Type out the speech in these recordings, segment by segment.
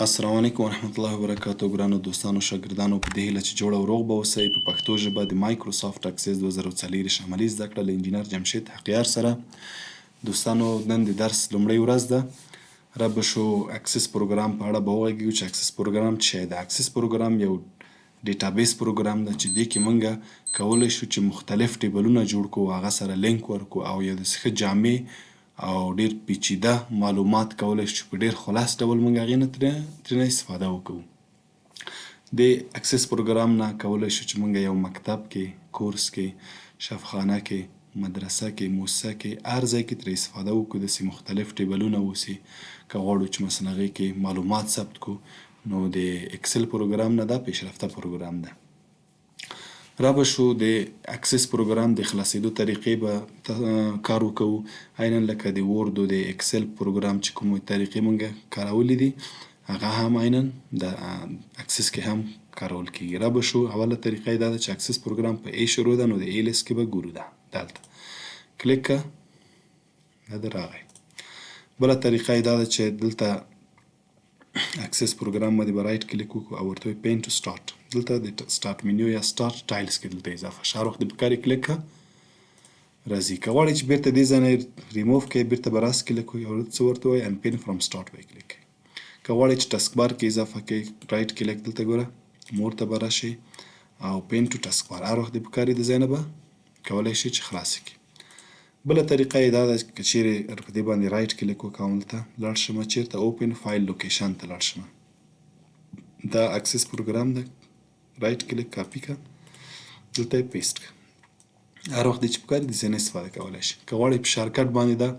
السلام علیکم ورحمت الله وبرکاتو. ګرانو دوستانو شاګردانو په دې هیله چې جوړ او روغ به اوسئ. په پښتو ژبه د مایکروسافټ اکسس 2024 عملي زده کړه له انجینر جمشید حقیار سره. دوستانو نن د درس لومړۍ ورځ ده. را به شو اکسس پروګرام په اړه به وغږیږو چې اکسس پروګرام څه شی ده. اکسس پروګرام یو ډیټابیس پروګرام ده چې دې کې موږ کولی شو چې مختلف ټیبلونه جوړ کړو، هغه سره لینک ورکړو او یو داسې ښه جامع او ډیر پیچیده معلومات کولی شو چې په ډیر خلاص ډول موږ هغې نه ترېنه استفاده وکړو. د اکسس پروګرام نه کولی شو چې موږ یو مکتب کې، کورس کې، شفخانه کې، مدرسه کې، موسسه کې، هر ځای کې ترې استفاده وکړو. داسې مختلف ټیبلونه اوسي که غواړو چې مثلا هغې کې معلومات ثبت کړو، نو د اکسل پروګرام نه دا پیشرفته پروګرام ده. را به شو د اکسس پروګرام د خلاصېدو طریقې به کار وکړو، عینا لکه د وورد او د اکسل پروګرام چې کومې طریقې موږ کارولې دي هغه هم عینا د اکسس کې هم کارول کېږي. را به شو اوله طریقه یې دا ده چې اکسس پروګرام په ای شروع ده، نو د ای لیست کې به ګورو ده دلته کلیک که دا د راغی. بله طریقه یې دا ده چې دلته اکسس پروګرام باندې به رایټ کلیک وکړو او ورته وایي پین ټو سټارټ. دلته د سټارټ منیو یا سټارټ ټایلز کې دلته اضافه شه. هر وخت د پکار یې کلیک که راځي. که غواړئ چې بیرته دې ځای نه ریموف کړئ بیرته به راست کلیک وکړئ او څه ورته وایي انپین فرام سټارټ به یې کلیک کړئ. که غواړئ چې ټسک بار کې اضافه کړئ رایټ کلیک دلته ګوره مور ته به راشئ او پین ټو ټسک بار هر وخت د پکار یې د ځای نه به کولی شئ چې خلاصې کړئ. بله طریقه یې دا ده که چیرې په دې باندې رایټ کلیک وکړم دلته لاړ شمه چیرته اوپن فایل لوکیشن ته لاړ شمه. دا اکسس پروګرام ده، رایټ کلیک کاپي که دلته یې پیسټ که. هر وخت چې پکار د ځای نه استفاده کولی شي. که غواړئ په شارکټ باندې دا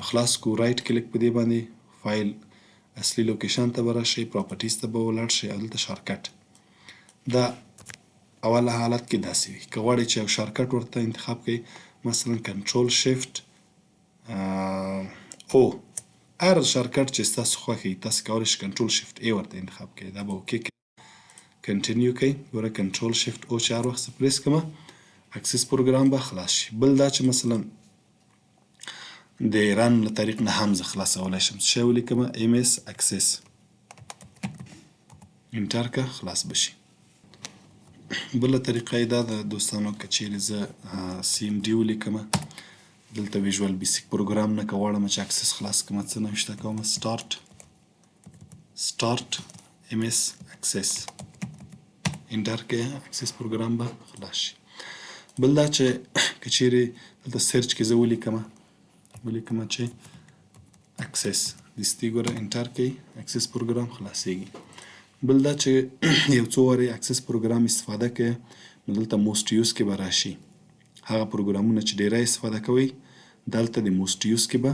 خلاص کړو رایټ کلیک په دې باندې فایل اصلي لوکیشن ته به راشئ، پراپرټیز ته به ولاړ شئ او دلته شارکټ دا اوله حالت کې داسې وي. که غواړئ چې یو شارکټ ورته انتخاب کړئ مثلا کنټرول شیفټ او هر شارکټ چې ستاسو خوښ وي تاسو کولی شئ کنټرول شیفټ ای ورته انتخاب کړئ. دا به اوکې کړئ کنټینیو کړئ. ګوره کنټرول شیفټ او چې هر وخت زه پریس کړمه اکسس پروګرام به خلاص شي. بل دا چې مثلا د رن له طریق نه هم زه خلاصولی شم. څه شی ولیکمه ایم ایس اکسس انټر که خلاص به شي. بله طریقه یې دا ده دوستانو که چیرې زه سی ام ډي ولیکمه دلته ویژوال بیسیک پروګرام نه که غواړم چې اکسس خلاص کړمه څه نوشته کومه سټارټ ایم ایس اکسس انټر کړئ اکسس پروګرام به خلاص شي. بل دا چې که چیرې دلته سرچ کې زه ولیکمه چې اکسس دستي ګوره انټر کړئ اکسس پروګرام خلاصیږي. بل دا چې یو څو وارې اکسس پروګرام استفاده کوئ نو دلته موسټ یوز کې به راشي. هغه پروګرامونه چې ډیری استفاده کوئ دلته د موسټ یوز کې به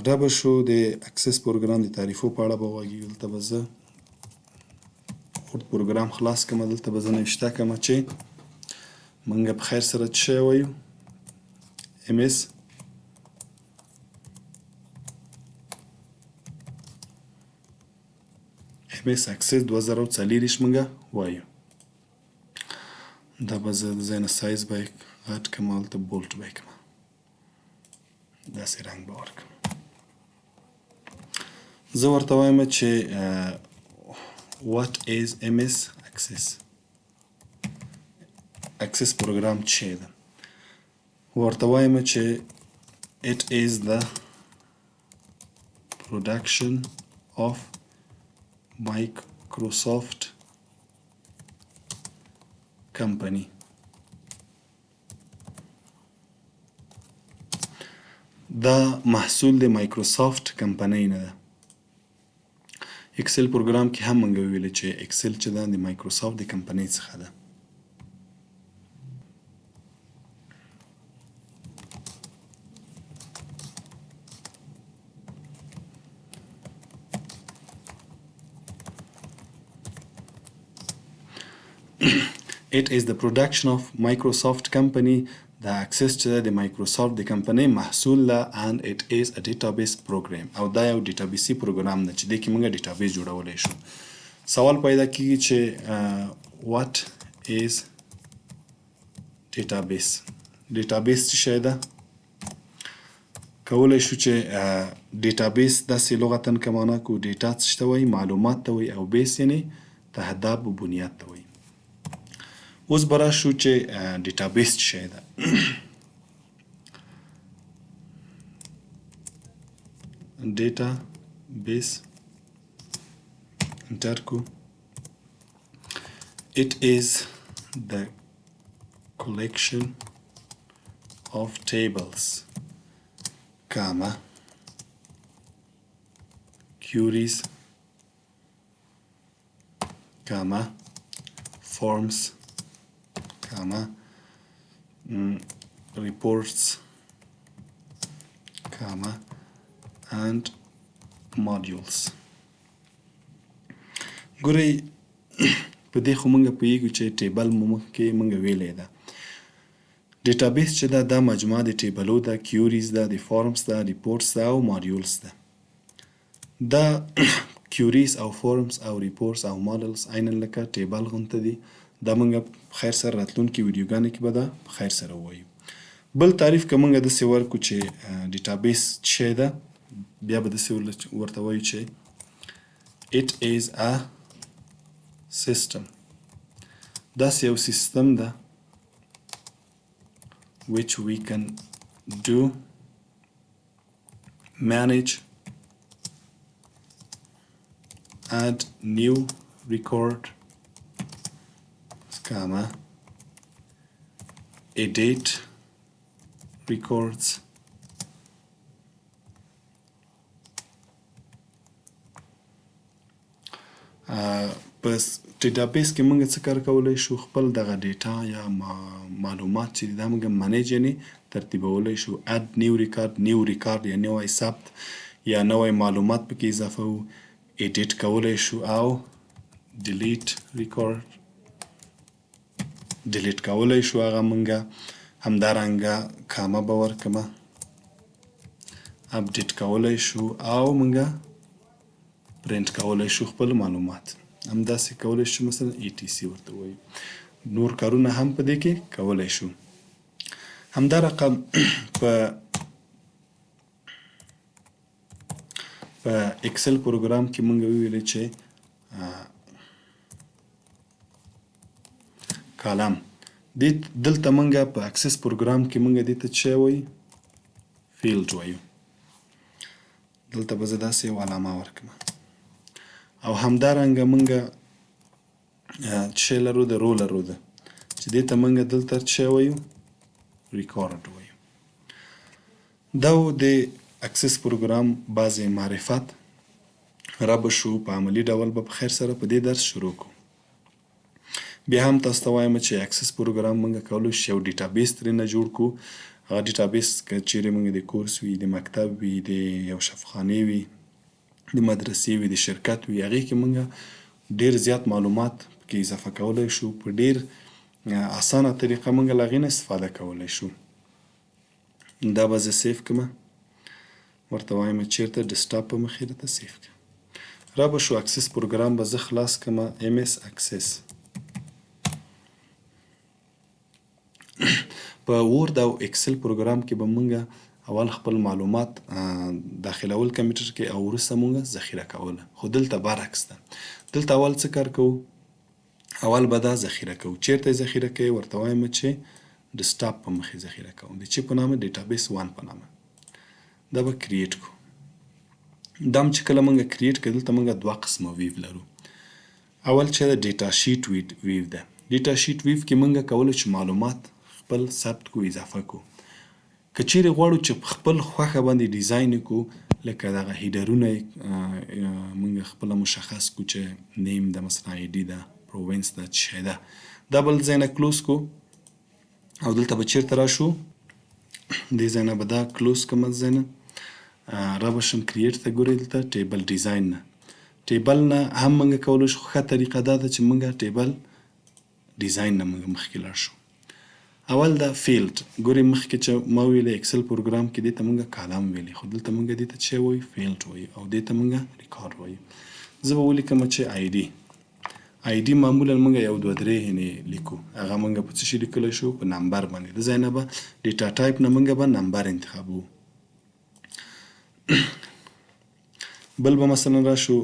را به شو د اکسس پروګرام د تعریفو په اړه به وغږیږو. دلته به زه پروګرام خلاص کړم دلته به زه نوشته کړم چې موږ په خیر سره څه شی وایو ام ایس اکسس 2024 موږ وایو. دا به زه د ځای نه سایز به یې غټ کړم او هلته بولټ به یې کړم داسې رنګ به ورکړم. زه ورته وایم چې what is MS Access اکسس پروګرام څه شی ده. ورته وایم چې it is the production of Microsoft company. دا محصول د مایکروسافټ کمپنۍ نه ده. اکسل پروګرام کې هم موږ ویلي چې اکسل چې ده د مایکروسافټ د کمپنۍ څخه ده. It is the production of Microsoft company. دا اکسس چې ده د مایکروسافټ د کمپنۍ محصول ده and it is a database program او دا یو ډیټابیسي پروګرام ده چې دې کې موږ ډیټابیس جوړولی شو. سوال پیدا کېږي چې what is database ډیټابیس څه شی ده. کولی شو چې ډیټابیس داسې لغتا که معنا کو ډیټا څه ته وایي معلومات ته وایي او بیس یعنې تهداب و بنیاد ته وایي. اوس به راشو چې ډیټابیس څه شی ده. ډیټابیس انټر کو. It is the collection of tables, comma, queries, comma, forms, comma, reports, comma, and modules. ګورئ په دې خو موږ پوهیږو چې ټیبل مو مخکې موږ ویلی ده. ډیټابیس چې ده دا مجموعه د ټیبلو ده، کیوریز ده، د فارمز ده، ریپورټس ده او ماډیولز ده. دا کیوریز او فارمز او ریپورټس او ماډلز عینا لکه ټیبل غونته دي. دا موږ په خیر سره راتلونکي ویډیوګانو کې به دا په خیر سره ووایو. بل تعریف که موږ داسې ورکړو چې ډیټابیس څه شی ده، بیا به داسې ورته وایو چې it is a system. داسې یو سیستم ده which we can do manage, add new record, comma, edit records, پس ډیټابیس کې موږ څه کار کولی شو، خپل دغه ډیټا یا معلومات چې دي دا موږ منیج یعنې ترتیبولی شو. اډ نیو ریکارډ، نیو ریکارډ یا نوی ثبت یا نوی معلومات پکې اضافه و. ایډیټ کولی شو او ډیلیټ ریکارډ ډیلیټ کولی شو هغه موږ. همدارنګه کامه به ورکړمه، اپډیټ کولی شو او موږ پرنټ کولی شو خپل معلومات. همداسې کولی شو مثلا ETC ورته وایو. نور کارونه هم په دې کې کولی شو. همدا رقم په اکسل پروګرام کې موږ وویلې چې کالم دلته موږ په اکسس پروګرام کې موږ دې ته څه وایو؟ فیلډ وایو. دلته به زه داسې یو علامه ورکړم. او همدارنګه موږ څه لرو ده؟ رو لرو ده چې دې ته موږ دلته څه وایو؟ ریکارډ وایو. دا و د اکسس پروګرام بعضې معرفت. را به شو په عملي ډول به په خیر سره په دې درس شروع کړو. بیا هم تاسو ته وایم چې اکسس پروګرام موږ کولی شو یو ډیټابیس ترېنه جوړ کړو. هغه ډیټابیس که چیرې موږ د کورس وي، د مکتب وي، د یو شفاخانې وي، د مدرسې وي، د شرکت وي، هغې کې موږ ډېر زیات معلومات پکې اضافه کولی شو. په ډېر اسانه طریقه موږ له هغې نه استفاده کولی شو. دا به زه سیف کړمه، ورته وایم چېرته ډیسکټاپ په مخې راته سیف کړه. را به شو اکسس پروګرام به زه خلاص کړمه. MS اکسس په وورد او اکسل پروګرام کې به موږ اول خپل معلومات داخلول کمپیوټر کې او وروسته موږ ذخیره کوله. خو دلته برعکس ده. دلته اول څه کار کوو؟ اول به دا ذخیره کوو. چیرته یې ذخیره کوي؟ ورته وایم چې ډیسکټاپ په مخ یې ذخیره کوم. د چی په نامه؟ ډیټابیس 1 په نامه. دا به کریټ کو. دا هم چې کله موږ کریټ کړو دلته موږ دوه قسمه ویو لرو. اول چې د ډیټا شیټ ویو ده. ډیټا شیټ ویو کې موږ کولی شو معلومات خپل ثبت کو، اضافه کو. که چیرې غواړو چې په خپل خوښه باندې ډیزاین کو، لکه دغه هیډرونه موږ خپله مشخص کو چې نیم ده مثلا ID ده، پرووینس ده، څه شی ده. دا بل ځای نه کلوز کو او دلته به چیرته راشو؟ دې ځای نه به دا کلوز کړم. ځای نه را به شم کریټ ته. ګورئ دلته ټیبل ډیزاین نه، ټیبل نه هم موږ کولی شو. ښه طریقه دا ده چې موږ ټیبل ډیزاین نه موږ مخکې لاړ شو. اول دا فیلډ. ګورئ مخکې چې ما ویلې اکسل پروګرام کې دې ته موږ کالم ویلې، خو دلته موږ دې ته څه وایو؟ فیلډ وایو او دې ته موږ ریکارډ وایو. زه به ولیکم چې ID معمولا موږ یو دوه درې لیکو. هغه موږ په څه شي لیکلی شو؟ په نمبر باندې. د ځای نه به ډیټا ټایپ نه موږ به نمبر انتخابو. بل به مثلا راشو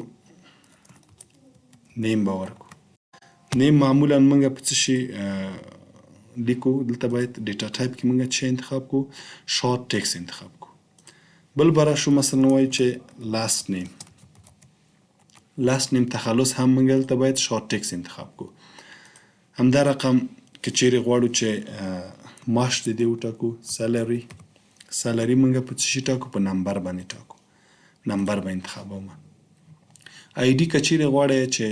نیم به ورکو. نیم معمولا موږ په څه شي لیکو. دلته باید ډیټا ټایپ کې موږ څه انتخاب کو؟ شارټ ټیکس انتخاب کو. بل به راشو مثلا وایو چې لاست نیم. لاست نیم تخلص هم موږ دلته باید شارټ ټیکس انتخاب کو. همدا رقم که چیرې غواړو چې معاش د دې وټاکو سالري. سالري موږ په څه شي ټاکو؟ په نمبر باندې ټاکو. نمبر به انتخابوم. آی ډي که چیرې غواړئ چې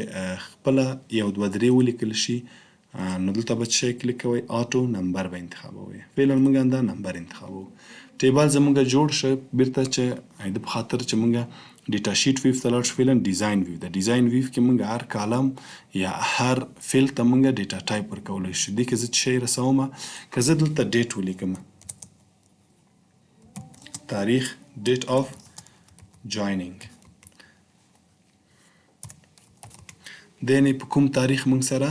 خپله یو دوه درې ولیکل شي نو دلته به څه شی کلیک کوئ؟ آټو نمبر به انتخابوئ. فعلا موږ همدا نمبر انتخابوو. ټیبل زموږ جوړ شه بیرته چې د په خاطر چې موږ ډیټا شیټ ویو ته لاړ شو. فعلا ډیزاین ویو ده. ډیزاین ویو کې موږ هر کالم یا هر فیل ته موږ ډیټا ټایپ ورکولی شو. دې کې زه څه شی رسومه؟ که زه دلته ډیټ ولیکم، تاریخ ډیټ آف جوینینګ، دینې په کوم تاریخ موږ سره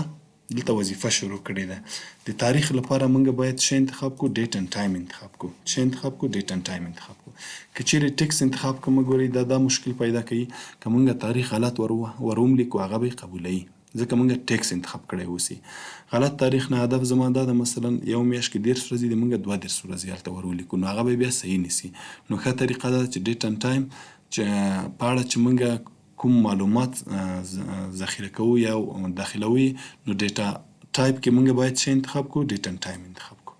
دلته وظیفه شروع کړې ده. د تاریخ لپاره موږ باید څه انتخاب کو؟ ډیټ اند ټایم انتخاب کو. څه انتخاب کو؟ ډیټ اند ټایم انتخاب کو. که چیرې ټیکس انتخاب کوم ګورئ دا مشکل پیدا کوي. که موږ تاریخ غلط وروملیکو هغه به یې قبولوي ځکه موږ ټیکس انتخاب کړی اوسي. غلط تاریخ نه هدف زما دا ده مثلا یو میاشت کې 30 ورځې دي موږ 32 ورځې هلته ورولیکو نو هغه به بیا صحیح نیسي. نو ښه طریقه ده چې ډیټ اند ټایم په اړه چې موږ کوم معلومات ذخیره کوو یا داخلوي نو ډیټا ټایپ کې موږ باید څه انتخاب کو؟ ډیټ اند ټایم انتخاب کو.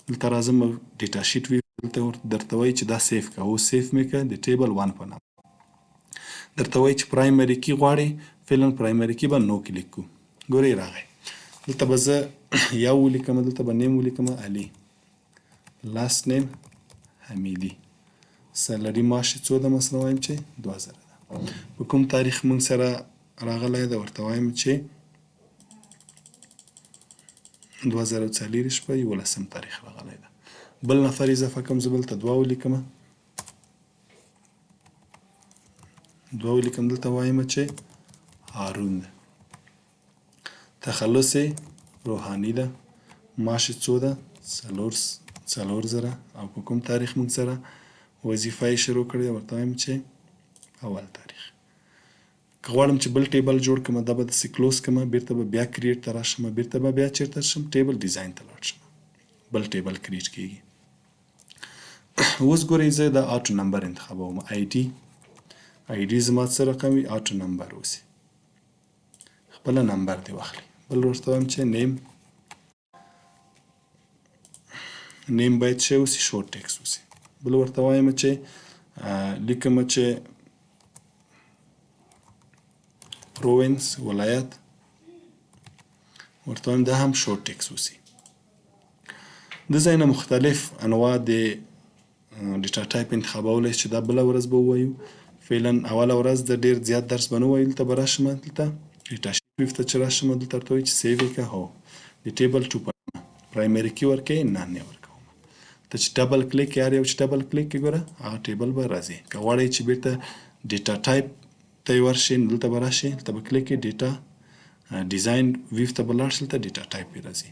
دلته راځم ډیټا شیټ وی دلته درته وایي چې دا سیف که. اوس سیف مې که د ټیبل 1 په نام. درته وایي چې پرایمري کی غواړې. فعلا پرایمري کی به نو کلیک کو. ګورئ راغی. دلته به زه یا ولیکم، دلته به نیم ولیکم علي، لاست نیم حمیدي، سالري معاش څو ده مثلا وایم چې 2000 ده. په کوم تاریخ موږ سره راغلی ده ورته وایم چې 2024 په 11 تاریخ راغلی ده. بل نفر اضافه کوم، زه بلته 2 ولیکم. 2 ولیکم. دلته وایم چې هارون ده. تخلص روحاني ده. معاش څو ده؟ 4000. او په کوم تاریخ موږ سره وظیفه یې شروع کړې ده ورته وایم چې اول تاریخ. که غواړم چې بل ټیبل جوړ کړم دا به داسې کلوز کړم، بیرته به بیا کریټ ته راشم، بیرته به بیا چیرته شم؟ ټیبل ډیزاین ته لاړ شم، بل ټیبل کریټ کیږي. اوس ګورئ زه د آټو نمبر انتخابوم. آی ډي زما څه رقم وي؟ آټو نمبر اوسي. خپله نمبر دې واخلي. بل ورته وایم چې نیم باید څه اوسي؟ شورت ټیکس اوسي. بل ورته وایم چې لیکم چې پروینس ولایت، ورته وایم دا هم شورت ټیکس اوسي. د ځای نه مختلف انواع د ډیټا ټایپ انتخابولی چې دا بله ورځ به ووایو. فعلا اوله ورځ د ډېر زیات درس به نه ووایو. دلته به راشم، دلته ډیټا شیټ ویو ته چې راشم دلته ورته وایي چې سیو یې که. هو د ټیبل 2 په پرایمري کی ورکوې؟ نه نه ورکوم. ته چې ډبل کلیک یې هر یو چې ډبل کلیک یې ګوره هغه ټیبل به راځي. که غواړئ چې بیرته ډیټا ټایپ ته یې ورشئ نو دلته به راشئ، دلته به کلیک یې ډیټا ډیزاین ویو ته به لاړ شئ، دلته ډیټا ټایپ یې راځي.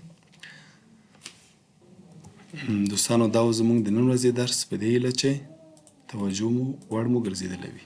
دوستانو دا و زموږ د نن ورځې درس په دې هیله چې توجه مو وړ مو ګرځېدلی وي.